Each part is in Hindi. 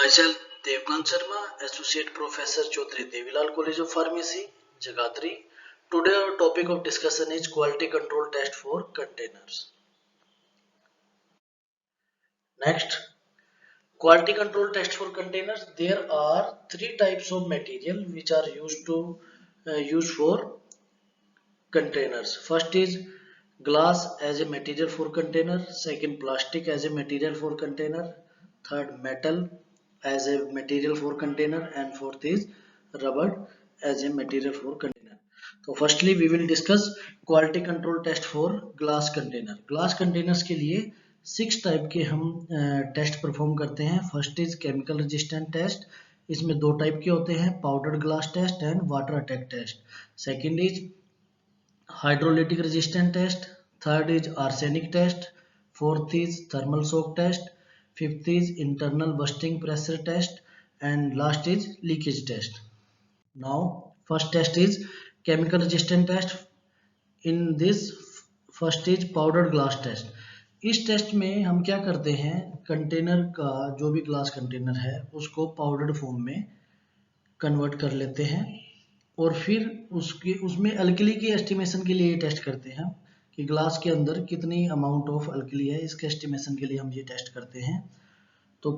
Myself, Devkan Sharma, Associate Professor Chaudhary Devilal College of Pharmacy, Jagatri. Today our topic of discussion is quality control test for containers. Next, quality control test for containers. There are three types of material which are used for containers. First is glass as a material for container. Second, plastic as a material for container. Third, metal as a material for container, and fourth is rubber as a material for container. So firstly we will discuss quality control test for glass container. Glass containers के लिए 6 टाइप के हम टेस्ट परफॉर्म करते हैं. First is chemical resistant test. इसमें 2 टाइप के होते हैं, powdered glass test and water attack test. Second is hydrolytic resistant test. Third is arsenic test. Fourth is thermal shock test. Fifth is internal bursting pressure test and last is leakage test. Now first test is chemical resistant test. In this first is powdered glass test. इस टेस्ट में हम क्या करते हैं, कंटेनर का जो भी ग्लास कंटेनर है उसको पाउडर्ड फॉर्म में कन्वर्ट कर लेते हैं और फिर उसमें अल्कली की एस्टिमेशन के लिए ये टेस्ट करते हैं कि ग्लास के अंदर कितनी अमाउंट ऑफ अल्कली है. इसके एस्टिमेशन के लिए हम ये टेस्ट करते हैं. तो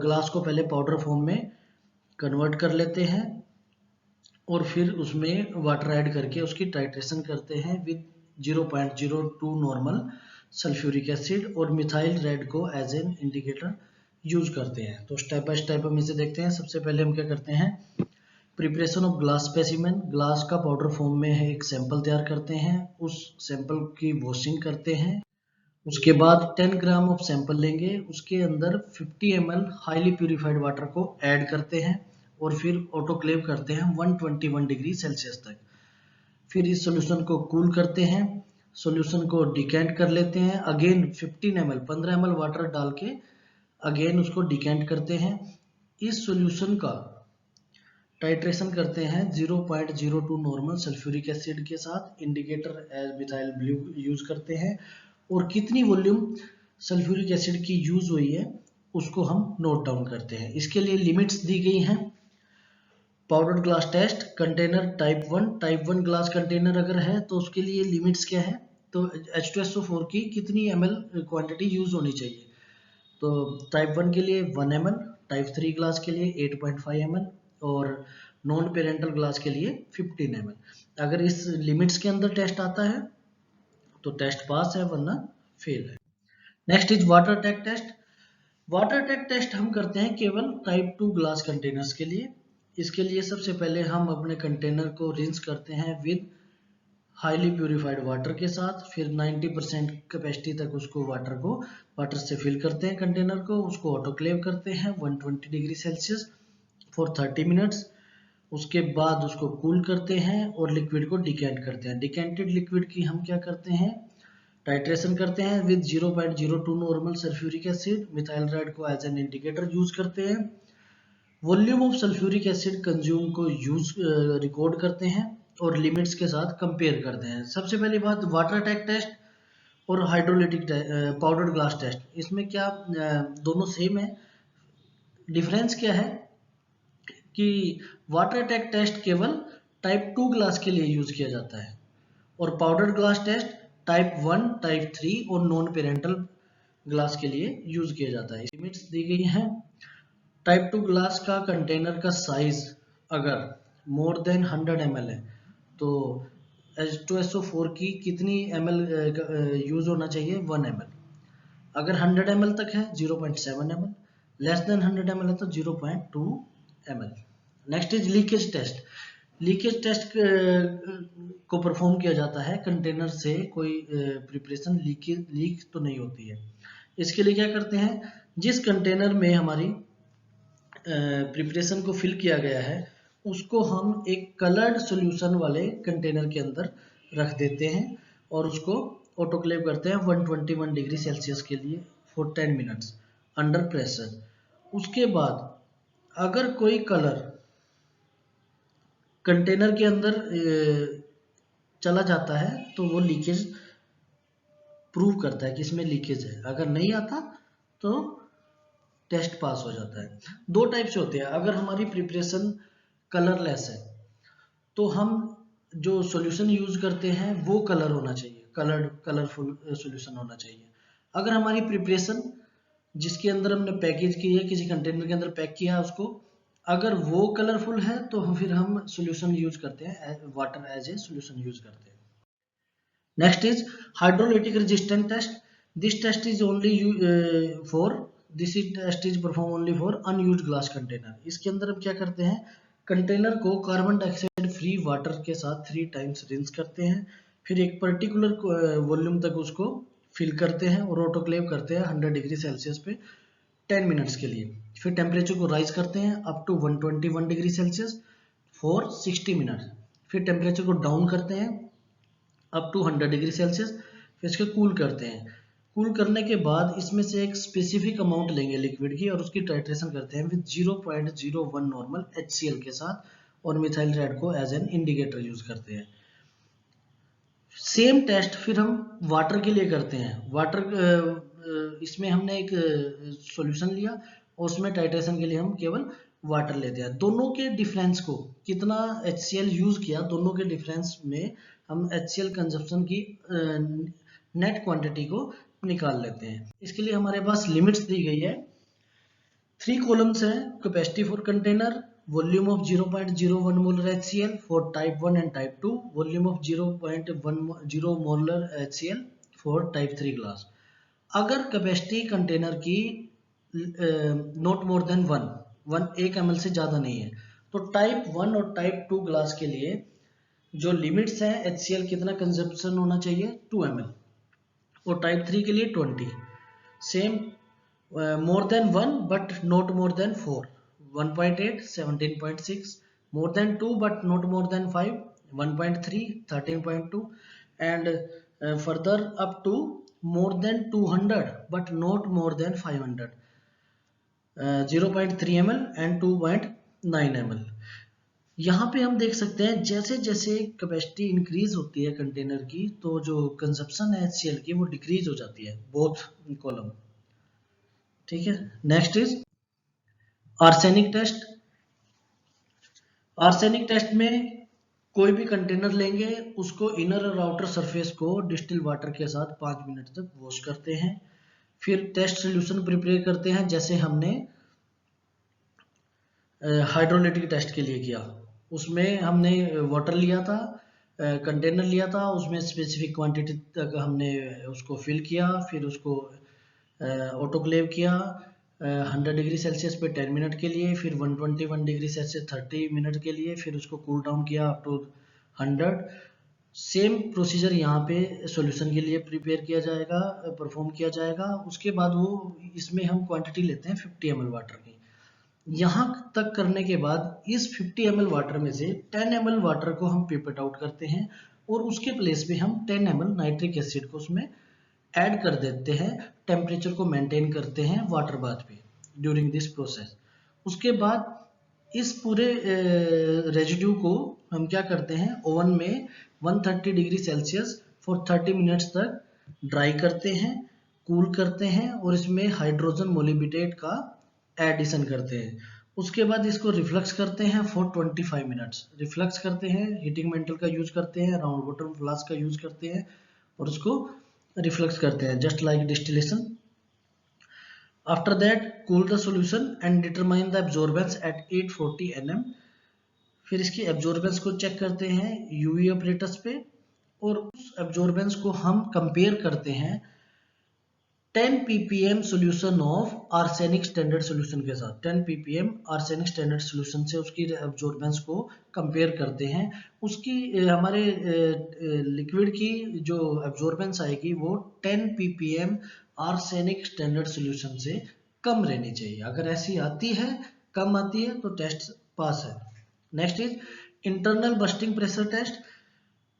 ग्लास को पहले पाउडर फॉर्म में कन्वर्ट कर लेते हैं और फिर उसमें वाटर ऐड करके उसकी टाइट्रेशन करते हैं विद 0.02 नॉर्मल सल्फ्यूरिक एसिड और मिथाइल रेड को एज एन इंडिकेटर यूज करते हैं. तो स्टेप बाय स्टेप हम इसे देखते हैं. सबसे पहले हम क्या करते हैं, preparation of glass specimen. Glass का पाउडर फॉर्म में है एक सैंपल तैयार करते हैं, उस सैंपल की वॉशिंग करते हैं. उसके बाद 10 ग्राम ऑफ सैंपल लेंगे, उसके अंदर 50 ml हाईली प्यूरिफाइड वाटर को ऐड करते हैं और फिर ऑटोक्लेव करते हैं 121 डिग्री सेल्सियस तक. फिर इस सॉल्यूशन को कूल करते हैं, सॉल्यूशन को डिकेंट कर लेते हैं. अगेन 15 ml वाटर डाल के अगेन उसको डिकेंट करते हैं. इस सॉल्यूशन का टाइट्रेशन करते हैं 0.02 नॉर्मल सल्फ्यूरिक एसिड के साथ. Indicator as methyl blue use करते हैं और कितनी वॉल्यूम सल्फ्यूरिक एसिड की यूज हुई है उसको हम नोट डाउन करते हैं. इसके लिए लिमिट्स दी गई हैं. Powdered glass test, container type 1 glass container अगर है तो उसके लिए लिमिट्स क्या है, तो H2SO4 की कितनी ml क्वांटिटी यूज होनी चाहिए. तो टाइप 1 के लिए 1 ml, टाइप 3 ग्लास के लिए 8.5 ml और नॉन पेरेंटल ग्लास के लिए 15 ml. अगर इस लिमिट्स के अंदर टेस्ट आता है तो टेस्ट पास है वरना फेल है. Next is water attack test. Water attack test हम करते हैं केवल टाइप 2 ग्लास कंटेनर्स के लिए. इसके लिए सबसे पहले हम अपने कंटेनर को रिंस करते हैं विद हाईली प्यूरिफाइड वाटर के साथ. फिर 90% कैपेसिटी तक उसको वाटर से फिल करते हैं कंटेनर को. उसको ऑटोक्लेव करते हैं 120 डिग्री सेल्सियस फॉर 30 मिनट्स. उसके बाद उसको कूल करते हैं और लिक्विड को डिकेंट करते हैं. डिकेंटेड लिक्विड की हम क्या करते हैं, टाइट्रेशन करते हैं with 0.02 normal sulphuric acid. Methyl red को एज एन इंडिकेटर यूज करते हैं. Volume of sulphuric acid consume को रिकॉर्ड करते हैं और लिमिट्स के साथ कंपेयर करते हैं. सबसे पहली बात, वाटर अटैक टेस्ट और हाइड्रोलिटिक पाउडर्ड ग्लास टेस्ट, इसमें क्या दोनों सेम है. डिफरेंस क्या है कि वाटर अटैक टेस्ट केवल टाइप 2 ग्लास के लिए यूज किया जाता है और powder glass test type 1, type 3 और नॉन पेरेंटल ग्लास के लिए यूज किया जाता है. लिमिट्स दी गई हैं. टाइप 2 ग्लास का कंटेनर का साइज अगर मोर देन 100 ml है तो H2SO4 की कितनी ml यूज होना चाहिए, 1 ml. अगर 100 ml तक है 0.7 ml, लेस देन 100 ml है तो 0.2 ml. Next is leakage test. Leakage test को परफॉर्म किया जाता है कंटेनर से कोई प्रिपरेशन लीक तो नहीं होती है. इसके लिए क्या करते हैं, जिस कंटेनर में हमारी प्रिपरेशन को फिल किया गया है उसको हम एक कलर्ड सॉल्यूशन वाले कंटेनर के अंदर रख देते हैं और उसको ऑटोक्लेव करते हैं 121 डिग्री सेल्सियस के लिए फॉर 10 मिनट्स अंडर प्रेशर. उसके बाद अगर कोई कलर कंटेनर के अंदर चला जाता है तो वो लीकेज प्रूव करता है कि इसमें लीकेज है. अगर नहीं आता तो टेस्ट पास हो जाता है। दो टाइप से होते हैं, अगर हमारी प्रिपरेशन कलरलेस है तो हम जो सॉल्यूशन यूज करते हैं वो कलर होना चाहिए, कलरफुल सॉल्यूशन होना चाहिए। अगर हमारी प्रिपरेशन जिसके अंदर हमने पैकेज की है, किसी कंटेनर के अंदर पैक किया है उसको, अगर वो कलरफुल है तो फिर हम सॉल्यूशन यूज करते हैं, water as a solution use करते हैं। Next is hydrolytic resistant test. This test is only test is performed only for unused glass container. इसके अंदर हम क्या करते हैं, कंटेनर को कार्बन डाइऑक्साइड फ्री वाटर के साथ 3 टाइम्स रिंस करते हैं, फिर एक पर्टिकुलर वॉल्यूम तक उसको फिल करते हैं और ऑटोक्लेव करते हैं 100 डिग्री सेल्सियस पे 10 मिनट्स के लिए। फिर टेम्परेचर को राइज करते हैं up to 121 degree Celsius for 60 minutes. फिर टेम्परेचर को डाउन करते हैं अप टू 100 डिग्री सेल्सियस, फिर इसको कूल करते हैं। कूल करने के बाद इसमें से एक स्पेसिफिक अमाउंट लेंगे लिक्विड की और उसकी टाइट्रेशन करते हैं विद 0.01 नॉर्मल HCl के साथ, और मिथाइल रेड को एज एन इंडिकेटर यूज करते हैं। सेम टेस्ट फिर हम वाटर के लिए करते हैं। वाटर इसमें हमने एक सॉल्यूशन लिया और उसमें टाइट्रेशन के लिए हम केवल वाटर लेते हैं। दोनों के डिफरेंस को, कितना HCl यूज किया, दोनों के डिफरेंस में हम HCl कंजप्शन की नेट क्वांटिटी को निकाल लेते हैं। इसके लिए हमारे पास लिमिट्स दी गई है। 3 कॉलम्स हैं, capacity for container, volume of 0.01 molar HCl for type 1 and type 2, volume of 0.10 molar HCl for type 3 glass. अगर कैपेसिटी कंटेनर की नॉट मोर देन 1 ml से ज़्यादा नहीं है, तो टाइप 1 और टाइप 2 ग्लास के लिए जो लिमिट्स हैं HCl कितना कंजप्शन होना चाहिए, 2 ml, और टाइप 3 के लिए 20। Same more than 1 but not more than 4, 1.8, 17.6, more than 2 but not more than 5, 1.3, 13.2, and further up to more than 200 but not more than 500, 0.3 ml and 2.9 ml। यहाँ पे हम देख सकते हैं जैसे जैसे कैपेसिटी इंक्रीज होती है कंटेनर की, तो जो कंजप्शन है HCl की वो डिक्रीज हो जाती है, बोथ कॉलम। ठीक है, next is arsenic test. Arsenic test में कोई भी कंटेनर लेंगे, उसको इनर और आउटर सरफेस को डिस्टिल वाटर के साथ 5 मिनट तक वॉश करते हैं। फिर टेस्ट सोल्यूशन प्रिपेयर करते हैं, जैसे हमने हाइड्रोलिटिक टेस्ट के लिए किया। उसमें हमने वाटर लिया था, कंटेनर लिया था, उसमें स्पेसिफिक क्वांटिटी तक हमने उसको फिल किया, फिर उसको ऑटोक्लेव किया 100 डिग्री सेल्सियस पे 10 मिनट के लिए, फिर 121 डिग्री सेल्सियस 30 मिनट के लिए, फिर उसको कूल डाउन किया अप टू 100। सेम प्रोसीजर यहाँ पे सॉल्यूशन के लिए प्रिपेयर किया जाएगा, परफॉर्म किया जाएगा। उसके बाद वो इसमें हम क्वांटिटी लेते हैं 50 ml वाटर की। यहाँ तक करने के बाद इस 50 ml वाटर में से 10 ml वाटर को हम पिपेट आउट करते हैं और उसके प्लेस पे हम 10 ml नाइट्रिक एसिड को उसमें ऐड कर देते हैं। टेम्परेचर को मेंटेन करते हैं वाटर बाथ पे ड्यूरिंग दिस प्रोसेस। उसके बाद इस पूरे रेजिड्यू को हम क्या करते हैं, ओवन में 130 डिग्री सेल्सियस फॉर 30 मिनट्स तक ड्राई करते हैं, कूल करते हैं और इसमें हाइड्रोजन मोलिबिडेट का एडिशन करते हैं। उसके बाद इसको रिफ्लक्स करते हैं फॉर 25 मिनट्स। रिफ्लक्स करते हैं, हीटिंग मेटल का यूज करते हैं, राउंड बॉटम फ्लास्क का यूज करते हैं और उसको रिफ्लक्स करते हैं just like distillation. After that cool the solution and determine the absorbance at 840 nm। फिर इसकी एब्जॉर्बेंस को चेक करते हैं यूवी ऑपरेटर्स पे और उस एब्जॉर्बेंस को हम कंपेयर करते हैं 10 ppm solution of arsenic standard solution के साथ। 10 ppm आर्सेनिक स्टैंडर्ड सॉल्यूशन से उसकी एब्जॉर्बेंस को कंपेयर करते हैं। उसकी हमारे लिक्विड की जो एब्जॉर्बेंस आएगी वो 10 ppm आर्सेनिक स्टैंडर्ड सॉल्यूशन से कम रहनी चाहिए। अगर ऐसी आती है, कम आती है, तो टेस्ट पास है। Next is internal bursting pressure test.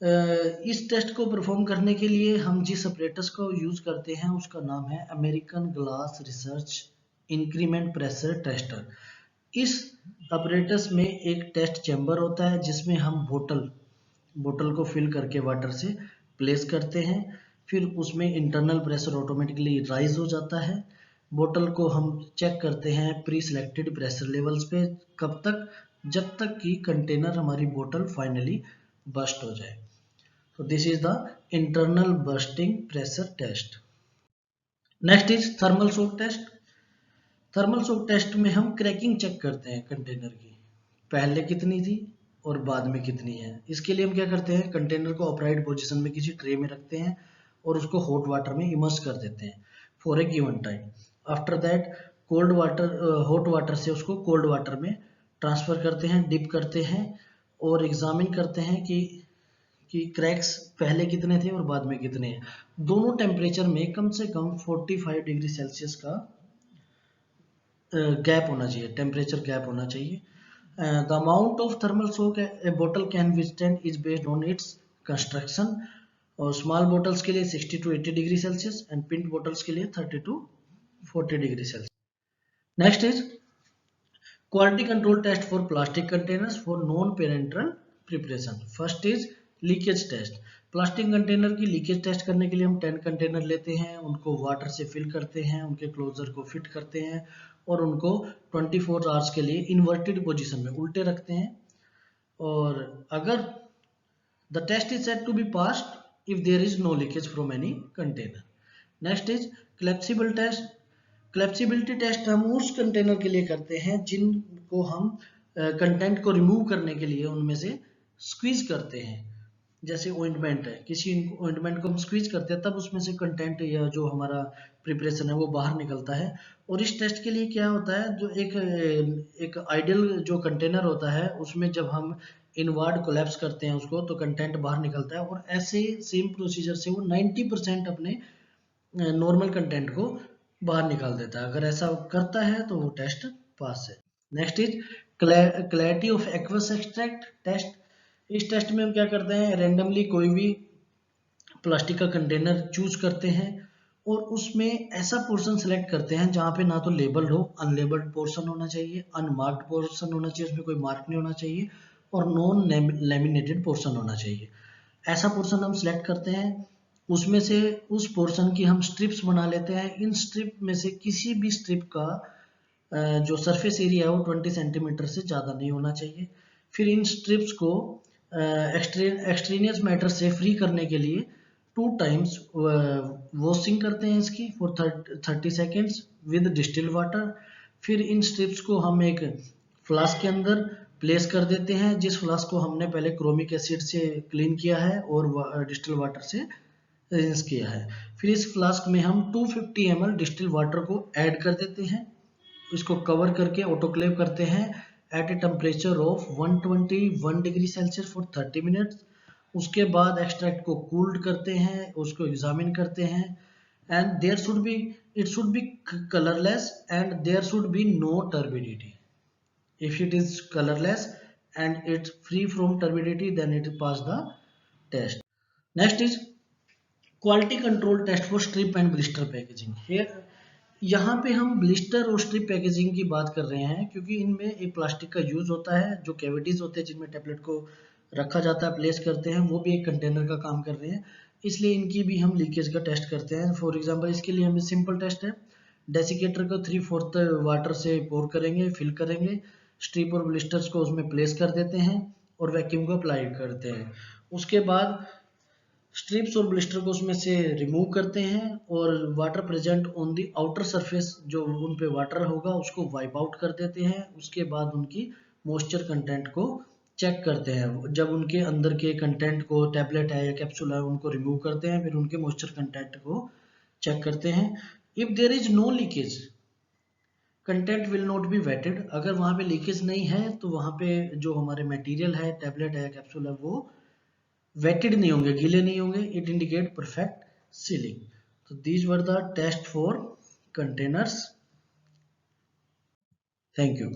इस टेस्ट को परफॉर्म करने के लिए हम जिस अपरेटस को यूज करते हैं उसका नाम है American glass research increment pressure tester. इस अपरेटस में एक टेस्ट चैम्बर होता है जिसमें हम बोतल को फिल करके वाटर से प्लेस करते हैं। फिर उसमें इंटरनल प्रेशर ऑटोमेटिकली राइज हो जाता है। बोतल को हम चेक करते हैं प्री सिलेक्टेड प्रेशर लेवल्स पे, कब तक, जब तक कि कंटेनर हमारी बोतल फाइनली बस्ट हो जाए। तो this is the internal bursting pressure test. Next is thermal shock test. Thermal shock test में हम क्रैकिंग चेक करते हैं कंटेनर की, पहले कितनी थी और बाद में कितनी है। इसके लिए हम क्या करते हैं, कंटेनर को अपराइट पोजीशन में किसी ट्रे में रखते हैं और उसको हॉट वाटर में इमर्स कर देते हैं for a given time. After that cold water, hot water से उसको कोल्ड वाटर में ट्रांसफर करते हैं, डिप करते हैं और एग्जामिन करते हैं कि क्रैक्स पहले कितने थे और बाद में कितने हैं। दोनों टेम्परेचर में कम से कम 45 डिग्री सेल्सियस का गैप होना चाहिए, टेम्परेचर गैप होना चाहिए। The amount of thermal shock a बोतल can withstand is based on its construction. और स्मॉल बोटल्स के लिए 60 to 80 degree Celsius and pint bottles के लिए 30 to 40 degree Celsius. Next is quality control test for plastic containers for non parenteral preparation. First is leakage test. Plastic container की लीकेज टेस्ट करने के लिए हम 10 कंटेनर लेते हैं, उनको वाटर से फिल करते हैं, उनके क्लोजर को फिट करते हैं और उनको 24 आवर्स के लिए इन्वर्टेड पोजीशन में उल्टे रखते हैं। और अगर the test is said to be passed if there is no leakage from any container. Next is collapsible test. Collapsibility test हम उस कंटेनर के लिए करते हैं जिनको हम कंटेंट को रिमूव करने के लिए उनमें से स्क्वीज करते हैं। जैसे ऑइंटमेंट है, किसी ऑइंटमेंट को हम स्क्वीज करते हैं तब उसमें से कंटेंट या जो हमारा प्रिपरेशन है वो बाहर निकलता है। और इस टेस्ट के लिए क्या होता है, जो एक आइडियल जो कंटेनर होता है उसमें जब हम इनवर्ड कोलैप्स करते हैं उसको तो कंटेंट बाहर निकलता है, और ऐसे सेम प्रोसीजर से वो 90% अपने नॉर्मल कंटेंट को बाहर निकाल देता है। अगर ऐसा करता है तो वो टेस्ट पास है। Next is clarity of aqueous extract test. इस टेस्ट में हम क्या करते हैं, रैंडमली कोई भी प्लास्टिक का कंटेनर चूज करते हैं और उसमें ऐसा पोर्शन सेलेक्ट करते हैं जहाँ पे ना तो लेबल्ड हो, अनलेबल्ड पोर्शन होना चाहिए, अनमार्क्ड पोर्शन होना चाहिए, उसमें कोई मार्क नहीं होना चाहिए और नॉन लेमिनेटेड पोर्शन होना चाहिए। ऐसा पोर्शन हम सिलेक्ट करते हैं, उसमें से उस पोर्शन की हम स्ट्रिप्स बना लेते हैं। इन स्ट्रिप में से किसी भी स्ट्रिप का जो सरफेस एरिया है वो 20 सेंटीमीटर से ज़्यादा नहीं होना चाहिए। फिर इन स्ट्रिप्स को एक्सट्रेनियस मैटर से फ्री करने के लिए 2 टाइम्स वॉशिंग करते हैं इसकी for 30 seconds with distilled water. फिर इन स्ट्रिप्स को हम एक फ्लास्क के अंदर प्लेस कर देते हैं, जिस फ्लास्क को हमने पहले क्रोमिक एसिड से क्लीन किया है और डिस्टिल वाटर से रिंस किया है। फिर इस फ्लास्क में हम 250 ml डिस्टिल वाटर को ऐड कर देते हैं, इसको कवर करके ऑटोक्लेव करते हैं at a temperature of 121 degree Celsius for 30 minutes. उसके बाद एक्सट्रैक्ट को कूल्ड करते हैं, उसको एग्जामिन करते हैं and there should be, it should be colourless and there should be no turbidity. If it is colorless and it's free from turbidity, then it pass the test. Next is quality control test for strip and blister packaging. Here यहाँ पे हम ब्लिस्टर और स्ट्रिप पैकेजिंग की बात कर रहे हैं क्योंकि इनमें एक प्लास्टिक का यूज होता है, जो कैविटीज होते हैं जिनमें टेबलेट को रखा जाता है, प्लेस करते हैं, वो भी एक कंटेनर का काम कर रहे हैं, इसलिए इनकी भी हम लीकेज का टेस्ट करते हैं। फॉर एग्जांपल इसके लिए हमें सिंपल टेस्ट है, डेसिकेटर को 3/4 वाटर से पोर करेंगे, फिल करेंगे, स्ट्रिप और ब्लिस्टर्स को उसमें प्लेस कर देते हैं और वैक्यूम को अप्लाई करते हैं। उसके बाद स्ट्रिप्स और ब्लिस्टर को उसमें से रिमूव करते हैं और water present on the outer surface, जो उन पे वाटर होगा उसको वाइप आउट कर देते हैं। उसके बाद उनकी मॉइस्चर कंटेंट को चेक करते हैं, जब उनके अंदर के कंटेंट को, टैबलेट है या कैप्सूल है, उनको रिमूव करते हैं, फिर उनके मॉइस्चर कंटेंट को चेक करते हैं। If there is no leakage content will not be wetted. अगर वहाँ पे लीकेज नहीं है तो वहाँ पे जो हमारे मटेरियल है, टैबलेट है, कैप्सूल है, वो वेटेड नहीं होंगे, गीले नहीं होंगे। It indicate perfect sealing. तो these were the test for containers. Thank you.